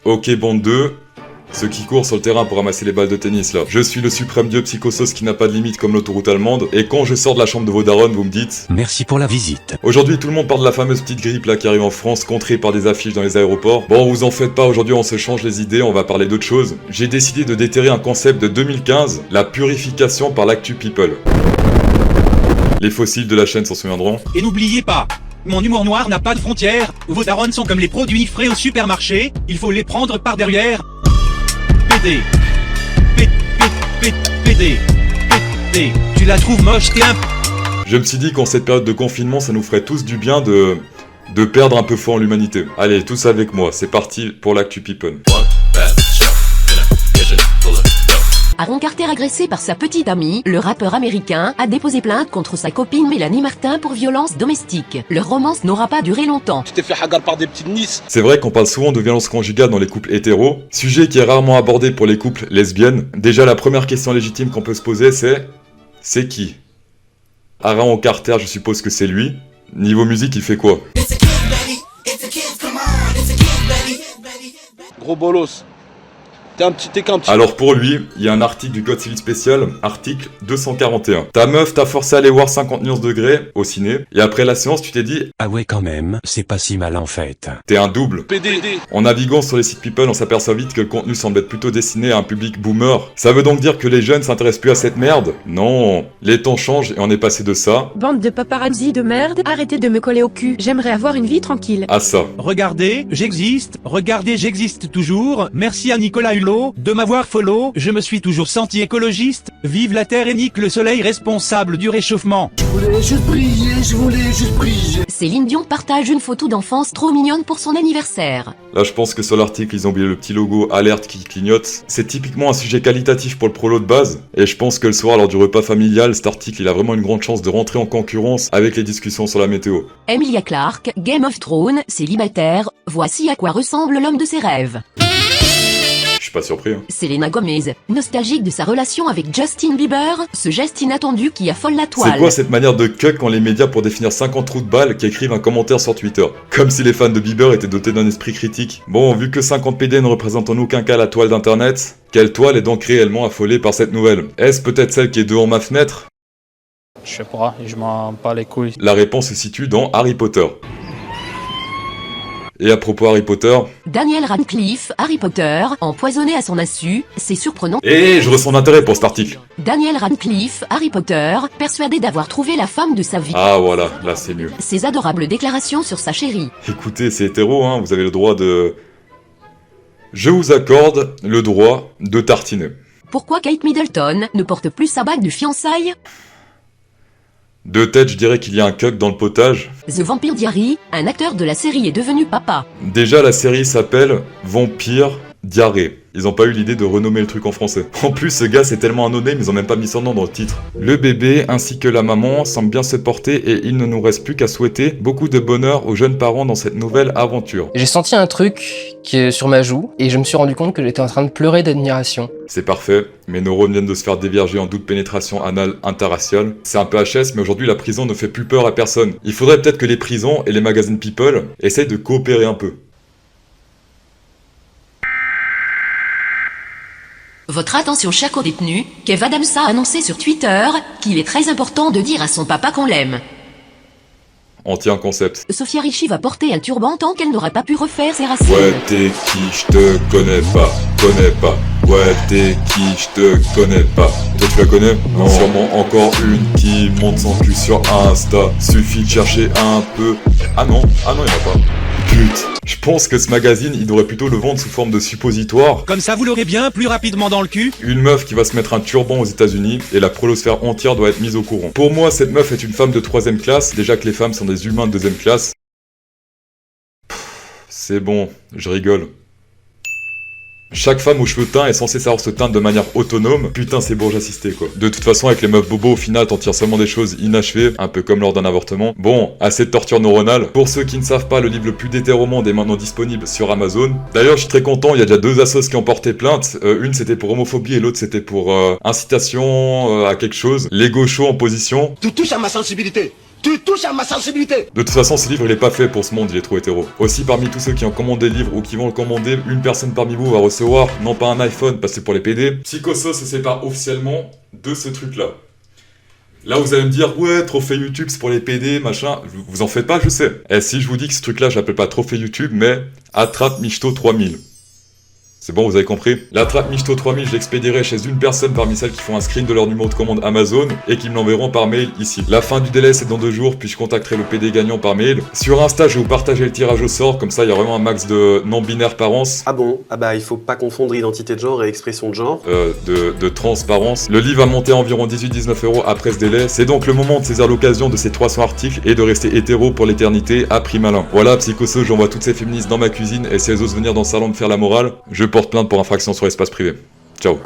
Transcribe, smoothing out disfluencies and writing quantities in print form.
Ok, bande 2. Ceux qui courent sur le terrain pour ramasser les balles de tennis là. Je suis le suprême dieu psychosos qui n'a pas de limite comme l'autoroute allemande. Et quand je sors de la chambre de vos darons, vous me dites... Merci pour la visite. Aujourd'hui, tout le monde parle de la fameuse petite grippe là qui arrive en France, contrée par des affiches dans les aéroports. Bon, vous en faites pas, aujourd'hui on se change les idées, on va parler d'autre chose. J'ai décidé de déterrer un concept de 2015, la purification par l'actu people. Les fossiles de la chaîne s'en souviendront. Et n'oubliez pas, mon humour noir n'a pas de frontières. Vos darons sont comme les produits frais au supermarché, il faut les prendre par derrière. PD. PD. Tu la trouves moche, t'es un... Je me suis dit qu'en cette période de confinement, ça nous ferait tous du bien de perdre un peu foi en l'humanité. Allez, tous avec moi, c'est parti pour l'actu people. Aaron Carter agressé par sa petite amie, le rappeur américain a déposé plainte contre sa copine Mélanie Martin pour violence domestique. Leur romance n'aura pas duré longtemps. Tu t'es fait hagar par des petites nices. C'est vrai qu'on parle souvent de violence conjugale dans les couples hétéros, sujet qui est rarement abordé pour les couples lesbiennes. Déjà la première question légitime qu'on peut se poser c'est qui? Aaron Carter, je suppose que c'est lui. Niveau musique, il fait quoi? Gros bolos. T'es qu'un petit... Alors pour lui, il y a un article du Code civil spécial, article 241. Ta meuf t'a forcé à aller voir 50 nuances degrés au ciné, et après la séance tu t'es dit Ah ouais quand même, c'est pas si mal en fait. t'es un double. PD. En naviguant sur les sites people, on s'aperçoit vite que le contenu semble être plutôt destiné à un public boomer. Ça veut donc dire que les jeunes s'intéressent plus à cette merde? Non, les temps changent et on est passé de ça Bande de paparazzi de merde, arrêtez de me coller au cul, j'aimerais avoir une vie tranquille. à ça. Regardez, j'existe toujours. Merci à Nicolas Hulot de m'avoir follow. Je me suis toujours senti écologiste. Vive la Terre et nique le soleil responsable du réchauffement. Je voulais juste briller. Céline Dion partage une photo d'enfance trop mignonne pour son anniversaire. Là je pense que sur l'article ils ont oublié le petit logo alerte qui clignote. C'est typiquement un sujet qualitatif pour le prolo de base, et je pense que le soir lors du repas familial, cet article il a vraiment une grande chance de rentrer en concurrence avec les discussions sur la météo. Emilia Clarke, Game of Thrones, célibataire, voici à quoi ressemble l'homme de ses rêves. Je suis pas surpris. Selena Gomez, nostalgique de sa relation avec Justin Bieber, ce geste inattendu qui affole la toile. C'est quoi cette manière de cuck quand les médias pour définir 50 trous de balles qui écrivent un commentaire sur Twitter? Comme si les fans de Bieber étaient dotés d'un esprit critique. Bon, vu que 50 PD ne représentent en aucun cas la toile d'internet, quelle toile est donc réellement affolée par cette nouvelle? Est-ce peut-être celle qui est devant ma fenêtre? Je sais pas, je m'en bats les couilles. La réponse se situe dans Harry Potter. Et à propos Harry Potter... Daniel Radcliffe, Harry Potter, empoisonné à son insu, c'est surprenant. Et je ressens l'intérêt pour cet article. Daniel Radcliffe, Harry Potter, persuadé d'avoir trouvé la femme de sa vie. Ah voilà, là c'est mieux. Ses adorables déclarations sur sa chérie. Écoutez, c'est hétéro, hein, vous avez le droit de... Je vous accorde le droit de tartiner. Pourquoi Kate Middleton ne porte plus sa bague de fiançailles? De tête, je dirais qu'il y a un cuck dans le potage. The Vampire Diary, un acteur de la série est devenu papa. Déjà, la série s'appelle Vampire Diarrhée. Ils ont pas eu l'idée de renommer le truc en français. En plus, ce gars, c'est tellement un no-name, ils ont même pas mis son nom dans le titre. Le bébé ainsi que la maman semblent bien se porter et il ne nous reste plus qu'à souhaiter beaucoup de bonheur aux jeunes parents dans cette nouvelle aventure. J'ai senti un truc sur ma joue et je me suis rendu compte que j'étais en train de pleurer d'admiration. C'est parfait, mes neurones viennent de se faire dévierger en double pénétration anale interraciale. C'est un peu HS, mais aujourd'hui la prison ne fait plus peur à personne. Il faudrait peut-être que les prisons et les magazines People essayent de coopérer un peu. Votre attention chers co-détenus, Kev Adams a annoncé sur Twitter qu'il est très important de dire à son papa qu'on l'aime. Anti-un concept. Sophia Richie va porter un turban tant qu'elle n'aura pas pu refaire ses racines. Ouais t'es qui, je te connais pas. Ouais t'es qui, je te connais pas. Toi tu la connais? Non. Sûrement encore une qui monte son cul sur Insta. Suffit de chercher un peu. Ah non, il y en a pas. Pute. Je pense que ce magazine, il devrait plutôt le vendre sous forme de suppositoire. Comme ça vous l'aurez bien plus rapidement dans le cul. Une meuf qui va se mettre un turban aux États-Unis et la prolosphère entière doit être mise au courant. Pour moi, cette meuf est une femme de 3ème classe, déjà que les femmes sont des humains de 2ème classe. C'est bon, je rigole. Chaque femme aux cheveux teints est censée savoir se teindre de manière autonome. Putain, c'est bourge assisté quoi. De toute façon, avec les meufs bobos, au final, t'en tires seulement des choses inachevées, un peu comme lors d'un avortement. Bon, assez de torture neuronale. Pour ceux qui ne savent pas, le livre le plus déter au monde est maintenant disponible sur Amazon. D'ailleurs, je suis très content, il y a déjà 2 assos qui ont porté plainte. Une c'était pour homophobie et l'autre c'était pour incitation à quelque chose. Les gauchos en position. Tu touches à ma sensibilité. Tu touches à ma sensibilité. De toute façon, ce livre il est pas fait pour ce monde, il est trop hétéro. Aussi, parmi tous ceux qui ont commandé le livre ou qui vont le commander, une personne parmi vous va recevoir, non pas un iPhone, parce que c'est pour les PD. Psychosos se sépare officiellement de ce truc-là. Là, vous allez me dire, ouais, trophée YouTube, c'est pour les PD, machin. Vous en faites pas, je sais. Et si je vous dis que ce truc-là, je l'appelle pas trophée YouTube, mais Attrape Michto 3000. C'est bon, vous avez compris? L'Attrape Michto 3000, je l'expédierai chez une personne parmi celles qui font un screen de leur numéro de commande Amazon et qui me l'enverront par mail ici. La fin du délai, c'est dans 2 jours, puis je contacterai le PD gagnant par mail. Sur Insta, je vais vous partager le tirage au sort, comme ça, il y a vraiment un max de non-binaires par an. Ah bon? Ah bah, il faut pas confondre identité de genre et expression de genre. De transparence. Le livre va monter à environ 18-19 € après ce délai. C'est donc le moment de saisir l'occasion de ces 300 articles et de rester hétéro pour l'éternité à prix malin. Voilà, Psychosos, j'envoie toutes ces féministes dans ma cuisine et si elles osent venir dans le salon me faire la morale, je porte plainte pour infraction sur l'espace privé. Ciao.